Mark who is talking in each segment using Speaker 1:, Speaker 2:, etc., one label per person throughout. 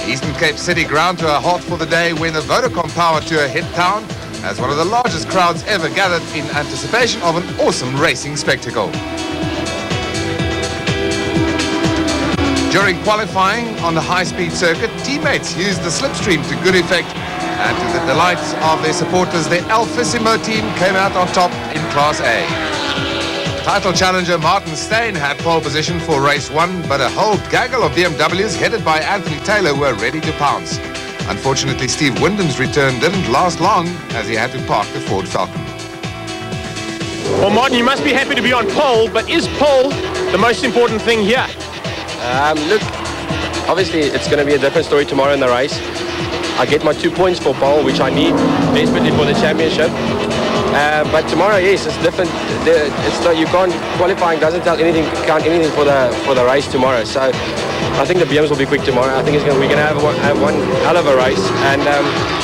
Speaker 1: Eastern Cape City ground to a halt for the day when the Vodacom Power Tour hit town as one of the largest crowds ever gathered in anticipation of an awesome racing spectacle. During qualifying on the high-speed circuit, teammates used the slipstream to good effect, and to the delight of their supporters, the Alfissimo team came out on top in Class A. Title challenger Martin Steyn had pole position for race 1, but a whole gaggle of BMWs headed by Anthony Taylor were ready to pounce. Unfortunately, Steve Wyndham's return didn't last long as he had to park the Ford Falcon.
Speaker 2: Well, Martin, you must be happy to be on pole, but is pole the most important thing here?
Speaker 3: Look, obviously it's going to be a different story tomorrow in the race. I get my 2 points for pole, which I need desperately for the championship. But tomorrow, yes, it's different. You can't, qualifying doesn't count anything for the race tomorrow. So I think the BMs will be quick tomorrow. I think we're going to have one hell of a race, and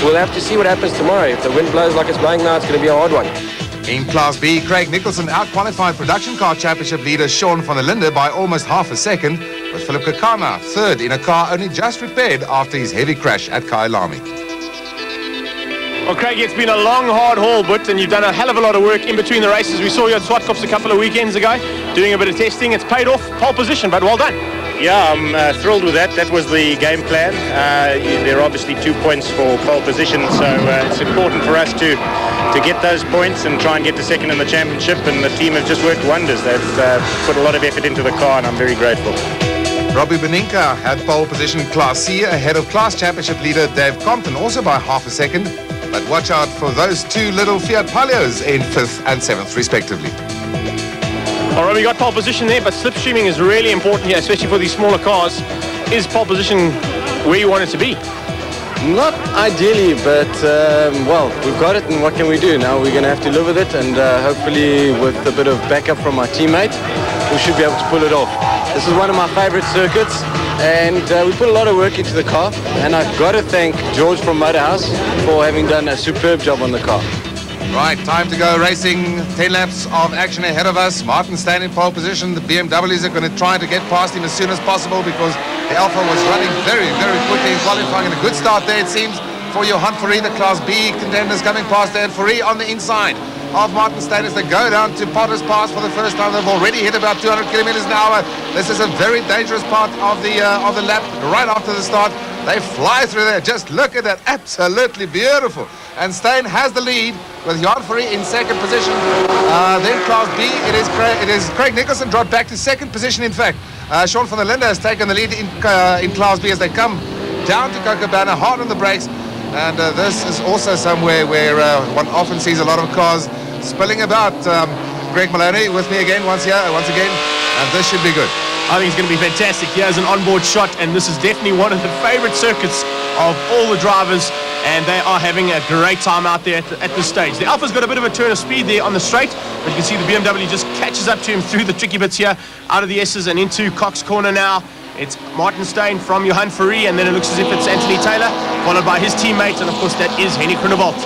Speaker 3: we'll have to see what happens tomorrow. If the wind blows like it's blowing now, it's going to be a hard one.
Speaker 1: In Class B, Craig Nicholson out-qualified production car championship leader Sean van der Linde by almost half a second, with Philip Kakana third in a car only just repaired after his heavy crash at Kyalami.
Speaker 2: Well, Craig, it's been a long, hard haul, and you've done a hell of a lot of work in between the races. We saw you at Swartkops a couple of weekends ago doing a bit of testing. It's paid off, pole position, but well done.
Speaker 4: Yeah, I'm thrilled with that. That was the game plan. There are obviously 2 points for pole position, so it's important for us to get those points and try and get to second in the championship, and the team have just worked wonders. They've put a lot of effort into the car, and I'm very grateful.
Speaker 1: Robbie Beninka had pole position in Class C ahead of class championship leader Dave Compton, also by half a second. But watch out for those two little Fiat Palios in 5th and 7th respectively.
Speaker 2: All right, we got pole position there, but slipstreaming is really important here, especially for these smaller cars. Is pole position where you want it to be?
Speaker 5: Not ideally, but well, we've got it, and what can we do? Now we're going to have to live with it, and hopefully with a bit of backup from our teammate, we should be able to pull it off. This is one of my favorite circuits, and we put a lot of work into the car, and I've got to thank George from Motorhouse for having done a superb job on the car.
Speaker 1: Right, time to go racing. 10 laps of action ahead of us. Martin Steyn in pole position. The BMWs are going to try to get past him as soon as possible because the Alpha was running very, very quickly in qualifying, and a good start there, it seems, for Johan Fourie, the Class B contenders coming past there, and Fourie on the inside of Martin Steyn as they go down to Potter's Pass for the first time. They've already hit about 200 kilometers an hour. This is a very dangerous part of the lap right after the start. They fly through there. Just look at that. Absolutely beautiful. And Steyn has the lead with Johan Fourie in second position. Then Class B, it is Craig Nicholson dropped back to second position, in fact. Sean van der Linde has taken the lead in Class B as they come down to Cochabana, hard on the brakes. And this is also somewhere where one often sees a lot of cars spilling about. Greg Maloney with me again once again, and this should be good.
Speaker 2: I think it's going to be fantastic. Here's an onboard shot, and this is definitely one of the favorite circuits of all the drivers, and they are having a great time out there at this stage. The Alpha's got a bit of a turn of speed there on the straight, but you can see the BMW just catches up to him through the tricky bits here, out of the S's and into Cox Corner now. It's Martin Steyn from Johan Fourie, and then it looks as if it's Anthony Taylor, followed by his teammate, and of course that is Henny Groenewald.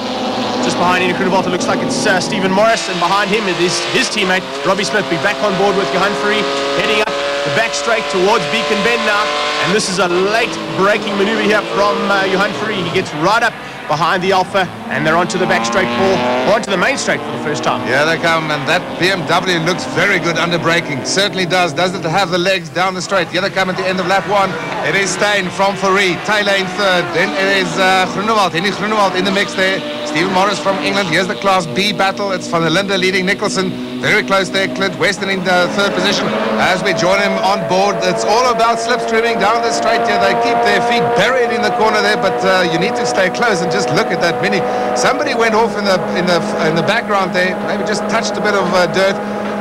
Speaker 2: Just behind Henny Groenewald, it looks like it's Stephen Morris, and behind him it is his teammate, Robbie Smith, be back on board with Johan Fourie, heading up the back straight towards Beacon Bend now. And this is a late braking maneuver here from Johan Fourie. He gets right up behind the Alpha, and they're onto the back straight onto the main straight for the first time.
Speaker 1: Yeah, they come, and that BMW looks very good under braking. Certainly does. Doesn't have the legs down the straight. The other come at the end of lap 1. It is Steyn from Fourie, Taylor in third. Then it is Groenewald, Henny Groenewald in the mix there. Stephen Morris from England. Here's the Class B battle. It's Van der Linde leading Nicholson. Very close there. Clint Weston in the third position. As we join him on board, it's all about slipstreaming down the straight here. They keep their feet buried in the corner there, but you need to stay close and just look at that mini. Somebody went off in the background there. Maybe just touched a bit of dirt.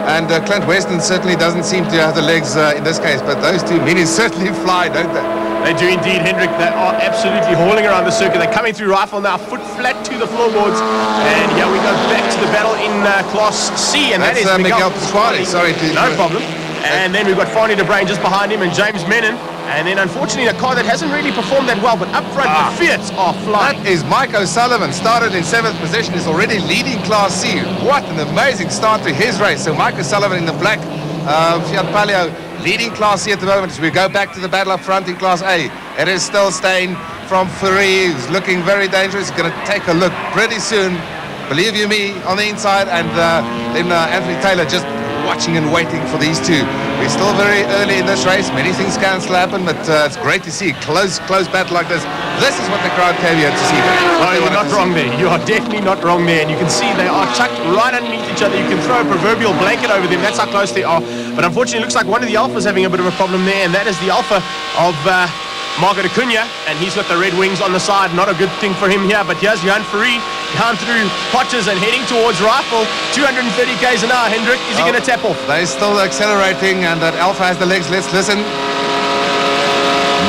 Speaker 1: And Clint Weston certainly doesn't seem to have the legs in this case, but those two minis certainly fly, don't they?
Speaker 2: They do indeed, Hendrik. They are absolutely hauling around the circuit. They're coming through Rifle now, foot flat to the floorboards. And here we go back to the battle in Class C, and
Speaker 1: that's
Speaker 2: that is
Speaker 1: Miguel Pasquale. Sorry to
Speaker 2: no problem. And then we've got Fani de Bruin just behind him, and James Menon. And then, unfortunately, a car that hasn't really performed that well, but up front, the Fiats are flying.
Speaker 1: That is Mike O'Sullivan, started in 7th position, is already leading Class C. What an amazing start to his race. So Mike O'Sullivan in the black Fiat Palio, leading Class C at the moment. As we go back to the battle up front in Class A. It is still Steyn from Fourie, who's looking very dangerous. He's going to take a look pretty soon, believe you me, on the inside, and then Anthony Taylor just watching and waiting for these two. We're still very early in this race. Many things can still happen, but it's great to see close battle like this. This is what the crowd came here to see.
Speaker 2: No, you're not wrong there. You are definitely not wrong there. And you can see they are tucked right underneath each other. You can throw a proverbial blanket over them. That's how close they are. But unfortunately, it looks like one of the Alphas having a bit of a problem there, and that is the Alpha of Marco de Cunha, and he's got the red wings on the side. Not a good thing for him here, but here's Johan Fourie down through Potters and heading towards Rifle. 230 k's an hour. Hendrik, is he going to tap off?
Speaker 1: They're still accelerating, and that Alpha has the legs. Let's listen.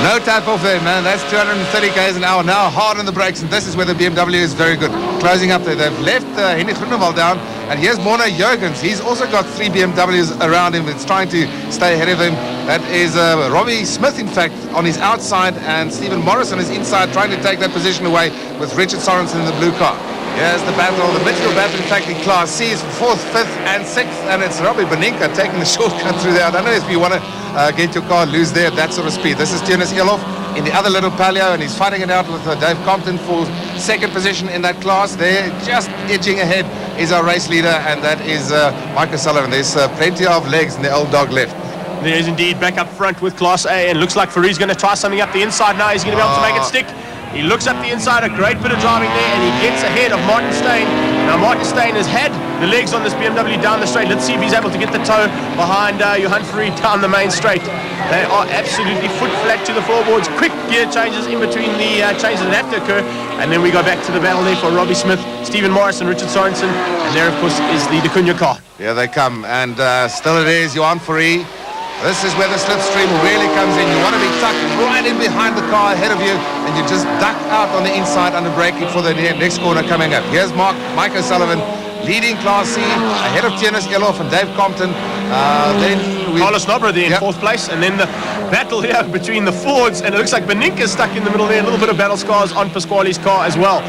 Speaker 1: No tap off there, man. That's 230 k's an hour now, hard on the brakes, and this is where the BMW is very good. Closing up there. They've left Henry Groenewald down, and here's Morna Jurgens. He's also got 3 BMWs around him. It's trying to stay ahead of him. That is Robbie Smith, in fact, on his outside, and Stephen Morris on his inside, trying to take that position away with Richard Sorensen in the blue car. Here's the battle, the midfield battle, in fact, in Class C is 4th, 5th, and 6th, and it's Robbie Beninka taking the shortcut through there. I don't know if you want to get your car loose there at that sort of speed. This is Turnus Elof in the other little palio, and he's fighting it out with Dave Compton for 2nd position in that class. They're just edging ahead is our race leader, and that is Mike O'Sullivan. There's plenty of legs in the old dog left.
Speaker 2: There is indeed back up front with Class A, and looks like Fourie's going to try something up the inside now. He's going to be able to make it stick. He looks up the inside, a great bit of driving there, and he gets ahead of Martin Steyn. Now Martin Steyn has had the legs on this BMW down the straight. Let's see if he's able to get the toe behind Johan Fourie down the main straight. They are absolutely foot flat to the floorboards. Quick gear changes in between the changes that have to occur. And then we go back to the battle there for Robbie Smith, Stephen Morris and Richard Sorensen. And there, of course, is the de Cunha car.
Speaker 1: Here they come, and still it is Johan Fourie. This is where the slipstream really comes in. You want to be tucked right in behind the car ahead of you, and you just duck out on the inside under braking for the next corner coming up. Here's Mike O'Sullivan leading Class C ahead of Turnus Elof and Dave Compton.
Speaker 2: Carlos Nobra there in 4th place, and then the battle here between the Fords, and it looks like Beninka's stuck in the middle there. A little bit of battle scars on Pasquale's car as well.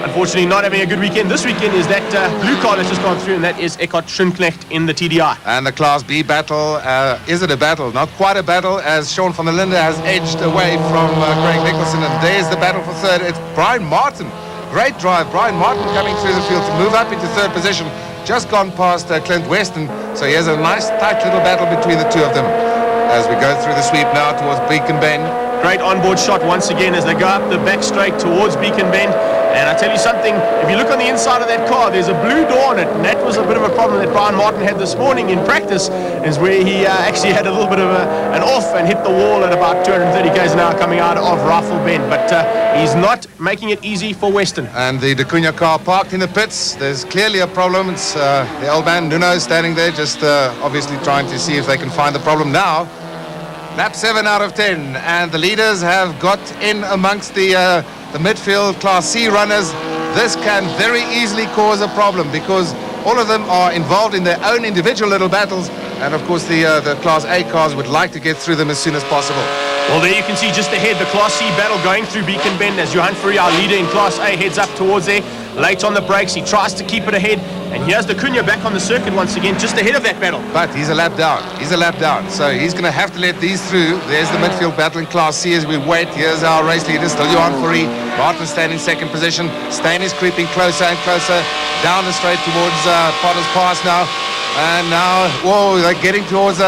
Speaker 2: Unfortunately, not having a good weekend. This weekend is that blue car that's just gone through, and that is Eckhart Schönknecht in the TDI.
Speaker 1: And the Class B battle, is it a battle? Not quite a battle, as Sean van der Linde has edged away from Craig Nicholson, and there's the battle for 3rd. It's Brian Martin. Great drive. Brian Martin coming through the field to move up into 3rd position. Just gone past Clint Weston, so here's a nice tight little battle between the two of them as we go through the sweep now towards Beacon Bend.
Speaker 2: Great onboard shot once again as they go up the back straight towards Beacon Bend. And I tell you something, if you look on the inside of that car, there's a blue door on it, and that was a bit of a problem that Brian Martin had this morning in practice, is where he actually had a little bit of an off and hit the wall at about 230 k's an hour coming out of Rifle Bend. But he's not making it easy for Western.
Speaker 1: And the de Cunha car parked in the pits. There's clearly a problem. It's the old man Nuno standing there, just obviously trying to see if they can find the problem now. Lap 7 out of 10, and the leaders have got in amongst the midfield Class C runners. This can very easily cause a problem because all of them are involved in their own individual little battles, and of course the Class A cars would like to get through them as soon as possible.
Speaker 2: Well, there you can see just ahead the Class C battle going through Beacon Bend as Johan Fourie, our leader in Class A, heads up towards there. Late on the brakes, he tries to keep it ahead, and here's de Cunha back on the circuit once again, just ahead of that battle.
Speaker 1: But he's a lap down. He's a lap down, so he's going to have to let these through. There's the midfield battle in Class C as we wait. Here's our race leader, still Johan Fourie. Martin Steyn in 2nd position. Steyn is creeping closer and closer down the straight towards Potter's Pass now. And now, whoa, they're getting towards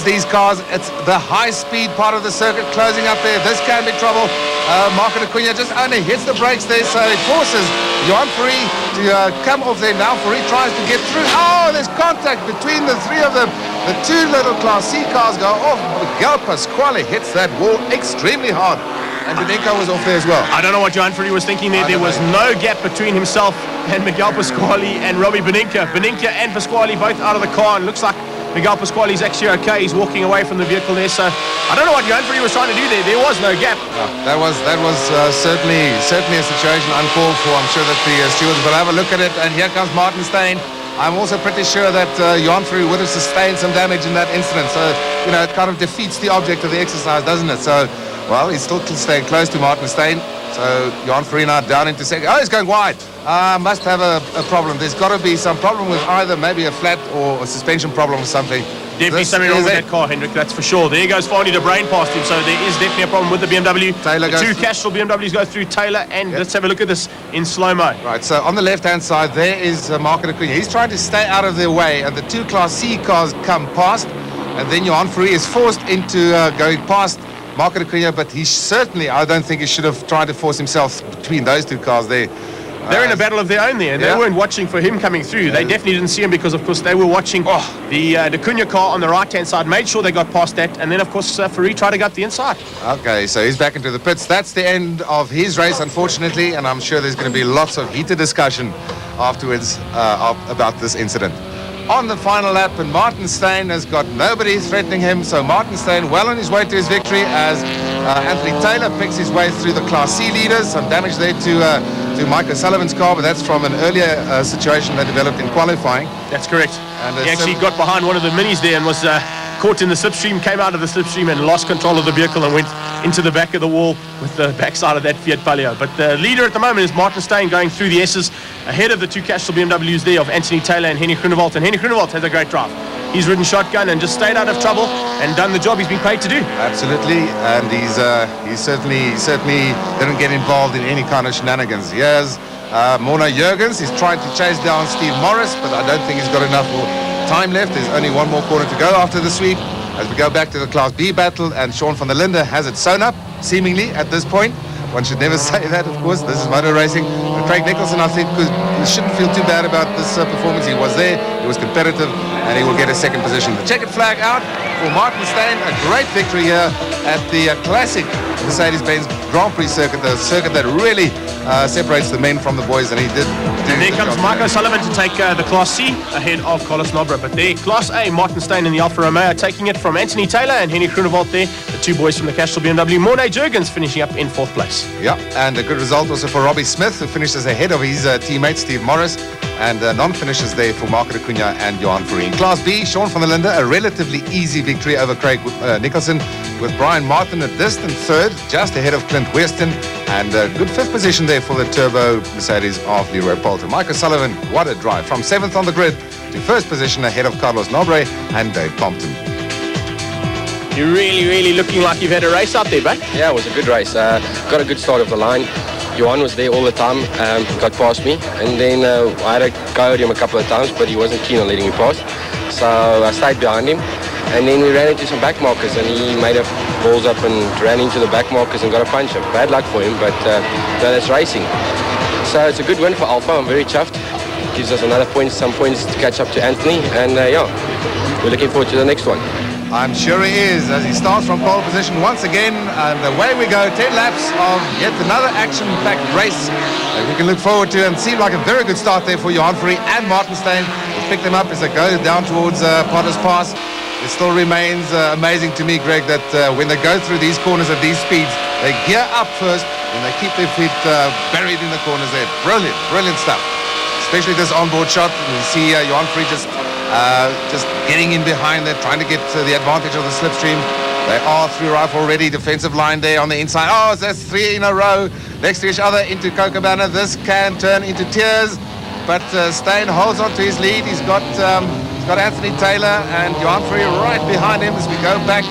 Speaker 1: these cars. It's the high-speed part of the circuit closing up there. This can be trouble. Marco de Cunha just only hits the brakes there, so it forces Johan Fourie to come off there. Now Fourie tries to get through. Oh, there's contact between the 3 of them. The 2 little Class C cars go off. Miguel Pasquale hits that wall extremely hard. And Beninka was off there as well.
Speaker 2: I don't know what Johan Fourie was thinking there. There was no gap between himself and Miguel Pasquale and Robbie Beninka. Beninka and Pasquale both out of the car, and looks like Miguel Pasquale is actually okay. He's walking away from the vehicle there, so I don't know what Johan Fourie was trying to do there. There was no gap.
Speaker 1: That was certainly a situation uncalled for. I'm sure that the stewards will have a look at it. And here comes Martin Steyn. I'm also pretty sure that Johan Fourie would have sustained some damage in that incident. So, you know, it kind of defeats the object of the exercise, doesn't it? So Well, he's still staying close to Martin Steyn. So Johan Farina down into second. Oh, he's going wide. Must have a problem. There's got to be some problem with either maybe a flat or a suspension problem or something.
Speaker 2: Definitely something wrong with that car, Hendrik, that's for sure. There goes Farney de Brain past him, so there is definitely a problem with the BMW.
Speaker 1: Taylor
Speaker 2: the
Speaker 1: goes
Speaker 2: two Castrol BMWs go through Taylor, and let's have a look at this in slow-mo.
Speaker 1: Right, so on the left-hand side, there is Marco Acuna. He's trying to stay out of their way, and the two Class C cars come past, and then Johan Farina is forced into going past Marco Acuna, but he certainly, I don't think he should have tried to force himself between those two cars there.
Speaker 2: They're in a battle of their own there, and they weren't watching for him coming through. They definitely didn't see him because, of course, they were watching the Acuna car on the right-hand side, made sure they got past that, and then, of course, Farina tried to go up the inside.
Speaker 1: Okay, so he's back into the pits. That's the end of his race, unfortunately, and I'm sure there's going to be lots of heated discussion afterwards about this incident. On the final lap, and Martin Steyn has got nobody threatening him, so Martin Steyn well on his way to his victory as Anthony Taylor picks his way through the Class C leaders. Some damage there to Mike O'Sullivan's car, but that's from an earlier situation that developed in qualifying.
Speaker 2: That's correct.
Speaker 1: And
Speaker 2: he actually got behind one of the minis there and was caught in the slipstream, came out of the slipstream and lost control of the vehicle and went into the back of the wall with the backside of that Fiat Palio. But the leader at the moment is Martin Steyn going through the S's ahead of the two Castrol BMWs there of Anthony Taylor and Henny Groenewald. And Henny Groenewald has a great drive. He's ridden shotgun and just stayed out of trouble and done the job he's been paid to do.
Speaker 1: Absolutely, and he certainly didn't get involved in any kind of shenanigans. Here's Mona Jurgens. He's trying to chase down Steve Morris, but I don't think he's got enough time left. There's only one more corner to go after the sweep as we go back to the Class B battle, and Sean van der Linde has it sewn up, seemingly, at this point. One should never say that, of course. This is motor racing. But Craig Nicholson, I think, shouldn't feel too bad about this performance. He was there, he was competitive, and he will get a second position. The checkered flag out for Martin Steyn. A great victory here at the classic Mercedes-Benz Grand Prix circuit, the circuit that really separates the men from the boys, and he did.
Speaker 2: And there comes Mike O'Sullivan to take the Class C ahead of Carlos Nobra. But there, Class A, Martin Steyn in the Alfa Romeo taking it from Anthony Taylor and Henny Groenewald there, the two boys from the Castrol BMW. Mornay Jurgens finishing up in 4th place.
Speaker 1: Yeah, and a good result also for Robbie Smith, who finishes ahead of his teammate Steve Morris, and non-finishers there for Marco Acuna and Johan Farina. Class B, Sean van der Linde, a relatively easy victory over Craig Nicholson, with Brian Martin a distant third, just ahead of Clint Weston, and a good 5th position there for the turbo Mercedes of Leroy Poulter. Mike O'Sullivan, what a drive, from 7th on the grid to 1st position ahead of Carlos Nobre and Dave Compton.
Speaker 2: You're really looking like you've had a race out there, but
Speaker 3: Yeah, it was a good race. Got a good start of the line. Johan was there all the time, got past me, and then I had to go at him a couple of times, but he wasn't keen on letting me pass. So I stayed behind him, and then we ran into some back markers, and he made a balls up and ran into the back markers and got a punch up. Bad luck for him, but that's racing. So it's a good win for Alpha. I'm very chuffed. Gives us another point, some points to catch up to Anthony, and yeah, we're looking forward to the next one.
Speaker 1: I'm sure he is, as he starts from pole position once again, and away we go. 10 laps of yet another action-packed race that we can look forward to, and seemed like a very good start there for Johan Farina and Martin Steyn. We'll pick them up as they go down towards Potter's Pass. It still remains amazing to me, Greg, that when they go through these corners at these speeds, they gear up first and they keep their feet buried in the corners there. Brilliant stuff. Especially this onboard shot. You see Johan Farina just getting in behind there, trying to get the advantage of the slipstream. They are through rifle already. Defensive line there on the inside. Oh, that's 3 in a row next to each other into Kocabana. This can turn into tears, but Steyn holds on to his lead. He's got Anthony Taylor and Johan Farina right behind him as we go back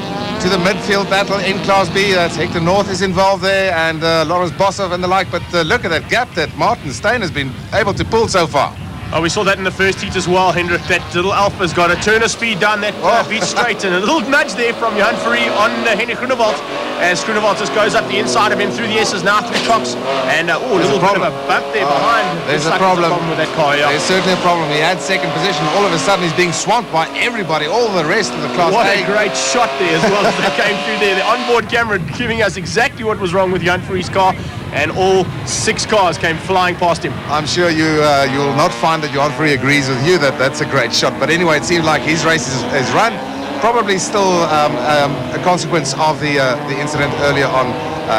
Speaker 1: to the midfield battle in Class B. That's Hector North is involved there, and Lawrence Bossov and the like. But look at that gap that Martin Steyn has been able to pull so far.
Speaker 2: Oh, we saw that in the first heat as well, Hendrik. That little Alpha's got a turn of speed down that beach straight, and a little nudge there from Johan Farina on Henny Groenewald, as Groenewald just goes up the inside of him through the S's, now through Cox, and a little bit of a bump there behind.
Speaker 1: There's a problem
Speaker 2: with that car, yeah.
Speaker 1: There's certainly a problem. He had second position. All of a sudden, he's being swamped by everybody, all the rest of the Class
Speaker 2: What
Speaker 1: A.
Speaker 2: a great shot there as well as they came through there. The onboard camera giving us exactly what was wrong with Johan Farina's car, and all 6 cars came flying past him.
Speaker 1: I'm sure you'll not find that Johan Farina agrees with you that that's a great shot. But anyway, it seems like his race is run. Probably still a consequence of the incident earlier on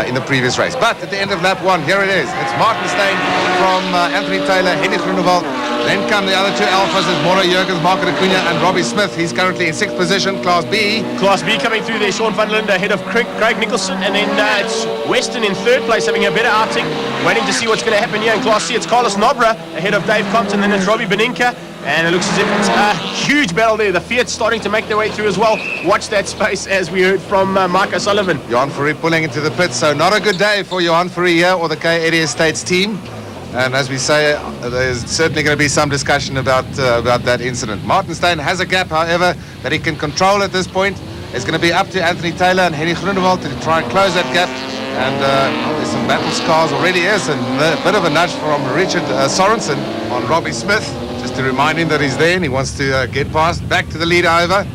Speaker 1: in the previous race. But at the end of lap 1, here it is. It's Martin Steyn from Anthony Taylor, Henny Groenewald. Then come the other two alphas, it's Mauro Jurgens, Marco Acuna and Robbie Smith. He's currently in 6th position, Class B.
Speaker 2: Class B coming through there, Sean van Linde ahead of Craig Nicholson, and then it's Weston in 3rd place having a better outing. Waiting to see what's going to happen here in Class C. It's Carlos Nobra ahead of Dave Compton, then it's Robbie Beninka, and it looks as if it's a huge battle there. The Fiat's starting to make their way through as well. Watch that space, as we heard from Mike O'Sullivan.
Speaker 1: Johan Fourie pulling into the pits, so not a good day for Johan Fourie here or the K80 Estates team. And as we say, there's certainly going to be some discussion about that incident. Martin Steyn has a gap, however, that he can control at this point. It's going to be up to Anthony Taylor and Henny Groenewald to try and close that gap. And there's some battle scars already. Yes, and a bit of a nudge from Richard Sorensen on Robbie Smith, just to remind him that he's there and he wants to get past. Back to the lead, however.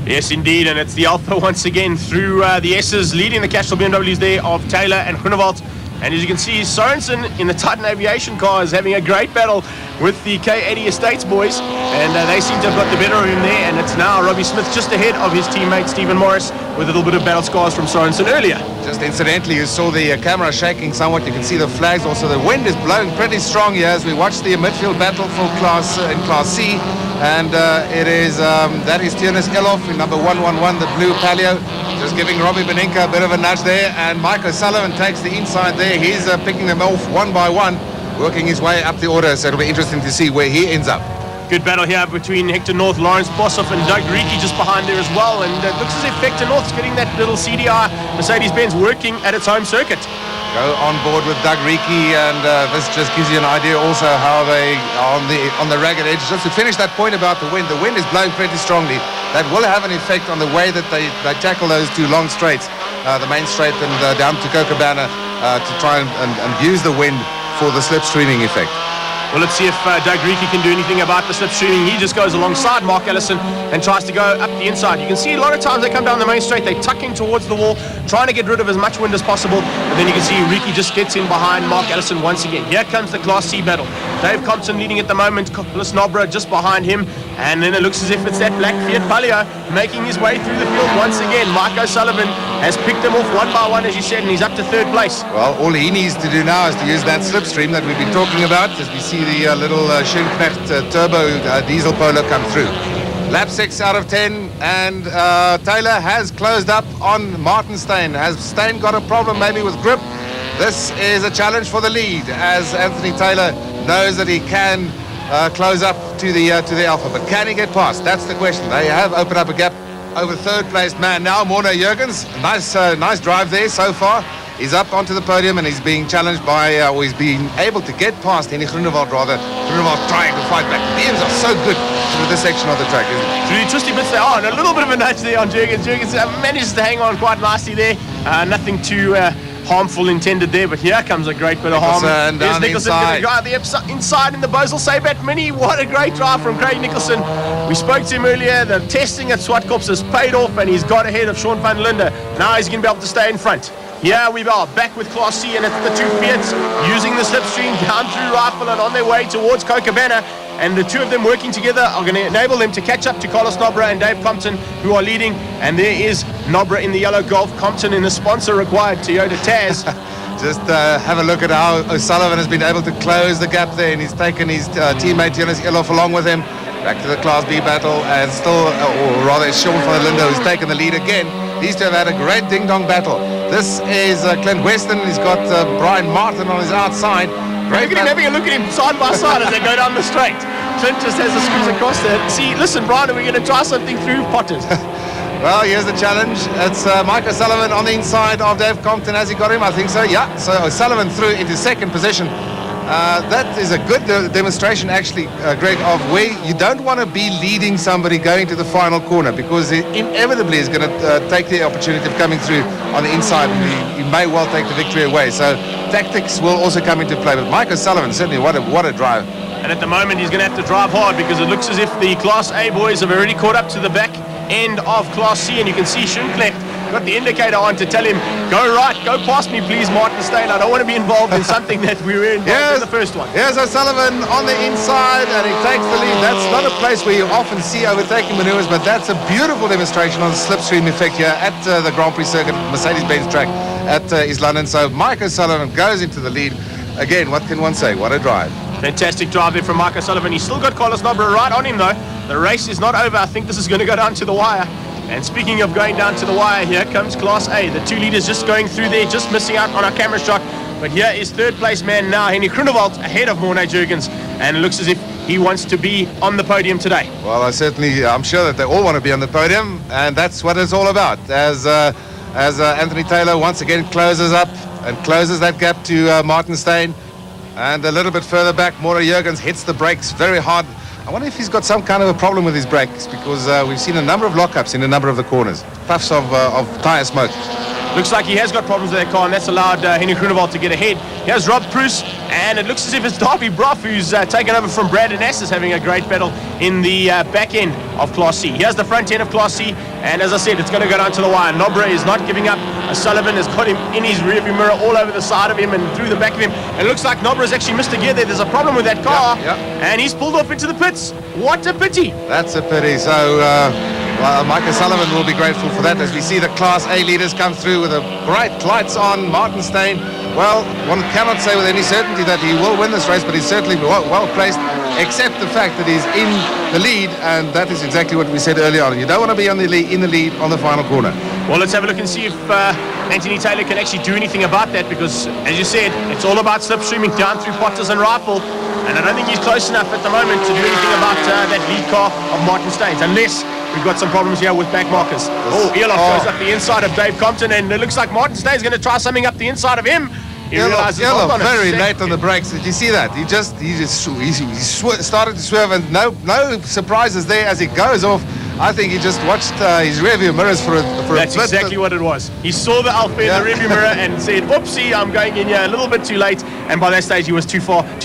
Speaker 2: Yes, indeed, and it's the Alpha once again through the S's, leading the Castrol BMWs there of Taylor and Groenewald. And as you can see, Sorensen in the Titan Aviation car is having a great battle with the K80 Estates boys, and they seem to have got the better of him there, and it's now Robbie Smith just ahead of his teammate Stephen Morris with a little bit of battle scars from Sorensen earlier.
Speaker 1: Just incidentally, you saw the camera shaking somewhat. You can see the flags also. The wind is blowing pretty strong here as we watch the midfield battle for in Class C, and it is that is Tiernis Elof in number 111, the blue Palio, just giving Robbie Beninka a bit of a nudge there, and Mike O'Sullivan takes the inside there. He's picking them off one by one, working his way up the order, so it'll be interesting to see where he ends up.
Speaker 2: Good battle here between Hector North, Lawrence Bossoff and Doug Reekie just behind there as well, and it looks as if Hector North's getting that little CDI Mercedes-Benz working at its home circuit.
Speaker 1: Go on board with Doug Reekie, and this just gives you an idea also how they are on the ragged edge. Just to finish that point about the wind is blowing pretty strongly. That will have an effect on the way that they tackle those two long straights, the main straight and down to Cochabana, to try and use the wind for the slipstreaming effect.
Speaker 2: Well, let's see if Doug Reekie can do anything about the slipstreaming. He just goes alongside Mark Ellison and tries to go up the inside. You can see a lot of times they come down the main straight, they're tucking towards the wall, trying to get rid of as much wind as possible. And then you can see Reekie just gets in behind Mark Ellison once again. Here comes the Class C battle. Dave Compton leading at the moment, Carlos Nobra just behind him. And then it looks as if it's that black Fiat Palio making his way through the field once again. Mike O'Sullivan has picked them off one by one, as you said, and he's up to 3rd place.
Speaker 1: Well, all he needs to do now is to use that slipstream that we've been talking about, as we see the little Schönknecht turbo diesel polo come through. Lap 6 out of 10, and Taylor has closed up on Martin Steyn. Has Steyn got a problem maybe with grip? This is a challenge for the lead, as Anthony Taylor knows that he can close up to the Alpha, but can he get past? That's the question. They have opened up a gap over 3rd place man now, Mauro Jurgens. Nice drive there so far. He's up onto the podium and he's being challenged by, or he's being able to get past Henny Groenewald rather. Groenewald trying to fight back. The BMs are so good through this section of the track, isn't it?
Speaker 2: Through the twisty bits they are, and a little bit of a nudge there on Jurgens. Jurgens manages to hang on quite nicely there. Nothing too harmful intended there, but here comes a great bit of harm.
Speaker 1: There's
Speaker 2: Nicholson going to go the inside in the Bosel Sabat Mini. What a great drive from Craig Nicholson. We spoke to him earlier. The testing at Swartkops has paid off, and he's got ahead of Sean van Linde. Now he's going to be able to stay in front. Here we are, back with Class C, and it's the two Fiats using the slipstream down through Rifle and on their way towards Cochabana. And the two of them working together are going to enable them to catch up to Carlos Nobra and Dave Compton, who are leading. And there is Nobra in the yellow Golf, Compton in the sponsor required Toyota Taz.
Speaker 1: Just have a look at how O'Sullivan has been able to close the gap there, and he's taken his teammate Jonas Elof along with him. Back to the Class B battle, and still, or rather it's Sean van der Linde who's taken the lead again. These two have had a great ding-dong battle. This is Clint Weston. He's got Brian Martin on his outside.
Speaker 2: Look at him having a look at him side by side as they go down the straight. Clint just has a squeeze across there. See, listen, Brian, are we going to try something through Potters?
Speaker 1: Well, here's the challenge. It's Mike O'Sullivan on the inside of Dave Compton. Has he got him? I think so, yeah. So O'Sullivan through into 2nd position. That is a good demonstration, actually, Greg, of where you don't want to be leading somebody going to the final corner, because he inevitably is going to take the opportunity of coming through on the inside, and he may well take the victory away. So tactics will also come into play. But Mike O'Sullivan, certainly, what a drive.
Speaker 2: And at the moment, he's going to have to drive hard, because it looks as if the Class A boys have already caught up to the back end of Class C, and you can see Schönknecht got the indicator on to tell him, go right, go past me please, Martin Steyn. I don't want to be involved in something that we were involved in the first one.
Speaker 1: Here's O'Sullivan on the inside, and he takes the lead. That's not a place where you often see overtaking maneuvers, but that's a beautiful demonstration on the slipstream effect here at the Grand Prix circuit, Mercedes-Benz track at East London. So Mike O'Sullivan goes into the lead. Again, what can one say? What a drive.
Speaker 2: Fantastic drive there from Mike O'Sullivan. He's still got Carlos Nobra right on him though. The race is not over. I think this is going to go down to the wire. And speaking of going down to the wire, here comes Class A. The 2 leaders just going through there, just missing out on our camera shot. But here is third place man now, Henny Groenewald, ahead of Morné Jurgens. And it looks as if he wants to be on the podium today.
Speaker 1: Well, I'm sure that they all want to be on the podium, and that's what it's all about. As Anthony Taylor once again closes up and closes that gap to Martin Steyn. And a little bit further back, Morné Jurgens hits the brakes very hard. I wonder if he's got some kind of a problem with his brakes, because we've seen a number of lockups in a number of the corners. Puffs of tyre smoke.
Speaker 2: Looks like he has got problems with that car, and that's allowed Henny Groenewald to get ahead. Here's Rob Proust, and it looks as if it's Darby Brough who's taken over from Brandon Assis, having a great battle in the back end of Class C. Here's the front end of Class C, and as I said, it's going to go down to the wire. Nobra is not giving up. Sullivan has got him in his rearview mirror, all over the side of him and through the back of him. And it looks like Nobra has actually missed a gear there. There's a problem with that car, and he's pulled off into the pits. What a pity.
Speaker 1: That's a pity. So Mike O'Sullivan will be grateful for that, as we see the Class A leaders come through with a bright lights on. Martin Steyn, well, one cannot say with any certainty that he will win this race, but he's certainly well placed, except the fact that he's in the lead, and that is exactly what we said earlier on. You don't want to be in the lead on the final corner.
Speaker 2: Well, let's have a look and see if Anthony Taylor can actually do anything about that, because, as you said, it's all about slipstreaming down through Potters and Rifle, and I don't think he's close enough at the moment to do anything about that lead car of Martin Steyn's, unless we've got some problems here with back markers. Elof goes up the inside of Dave Compton, and it looks like Martin Steyn's going to try something up the inside of him. He realizes,
Speaker 1: Elof very late on the brakes. Did you see that? He started to swerve, and no surprises there as he goes off. I think he just watched his rearview mirrors for a
Speaker 2: That's
Speaker 1: bit.
Speaker 2: exactly what it was. He saw the Alfa in the rearview mirror and said, oopsie, I'm going in here a little bit too late. And by that stage, he was too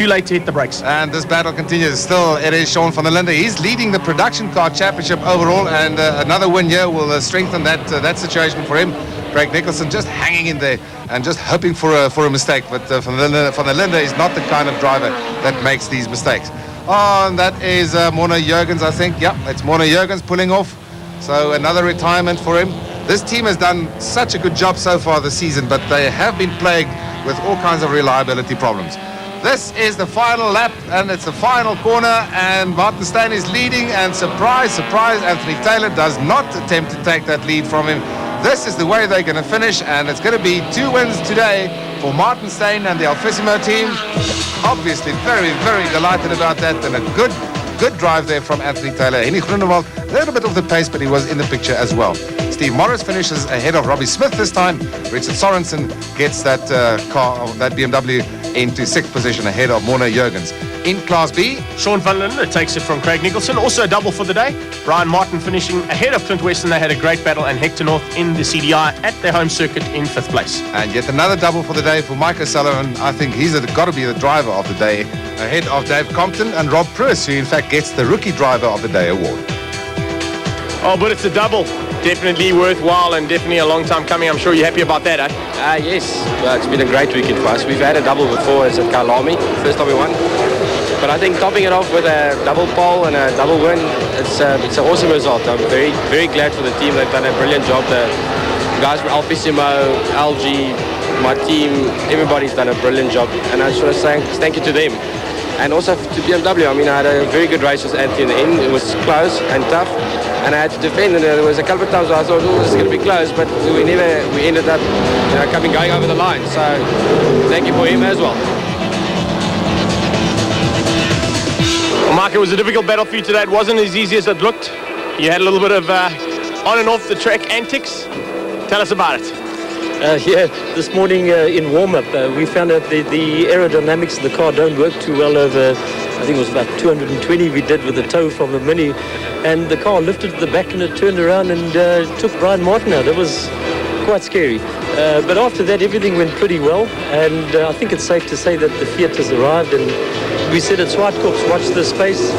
Speaker 2: late to hit the brakes.
Speaker 1: And this battle continues. Still, it is Sean van der Linde. He's leading the production car championship overall, and another win here will strengthen that situation for him. Craig Nicholson just hanging in there and just hoping for a mistake. But van der Linde is not the kind of driver that makes these mistakes. Oh, and that is Morné Jurgens, I think. Yeah, it's Morné Jurgens pulling off. So another retirement for him. This team has done such a good job so far this season, but they have been plagued with all kinds of reliability problems. This is the final lap, and it's the final corner, and Martin Steyn is leading, and surprise, surprise, Anthony Taylor does not attempt to take that lead from him. This is the way they're going to finish, and it's going to be 2 wins today for Martin Steyn and the Alfissimo team. Obviously very, very delighted about that, and a good drive there from Anthony Taylor. Henny Groenewald, a little bit of the pace, but he was in the picture as well. Steve Morris finishes ahead of Robbie Smith this time. Richard Sorensen gets that that BMW into 6th position ahead of Morné Jurgens. In Class B,
Speaker 2: Sean van der Linde takes it from Craig Nicholson. Also a double for the day. Brian Martin finishing ahead of Clint Weston. They had a great battle, and Hector North in the CDI at their home circuit in 5th place.
Speaker 1: And yet another double for the day for Mike O'Sullivan. I think he's got to be the driver of the day, ahead of Dave Compton and Rob Proust, who in fact gets the Rookie Driver of the Day award.
Speaker 3: Oh, but it's a double. Definitely worthwhile and definitely a long time coming. I'm sure you're happy about that, Yes. Well, it's been a great weekend for us. We've had a double before as at Kailami, first time we won. But I think topping it off with a double pole and a double win, it's an awesome result. I'm very, very glad for the team. They've done a brilliant job. The guys from Alfissimo, LG, my team, everybody's done a brilliant job. And I just want to say thank you to them. And also to BMW. I mean, I had a very good race with Anthony in the end. It was close and tough, and I had to defend. And there was a couple of times where I thought, oh, this is going to be close, but we ended up, going over the line. So thank you for him as well.
Speaker 2: Well, Mark, it was a difficult battle for you today. It wasn't as easy as it looked. You had a little bit of on and off the track antics. Tell us about it.
Speaker 6: This morning in warm-up, we found out the aerodynamics of the car don't work too well over, I think it was about 220 we did with a tow from the Mini, and the car lifted to the back and it turned around and took Brian Martin out. It was quite scary. But after that, everything went pretty well, and I think it's safe to say that the Fiat has arrived, and we said at Swartkorps, watch this space.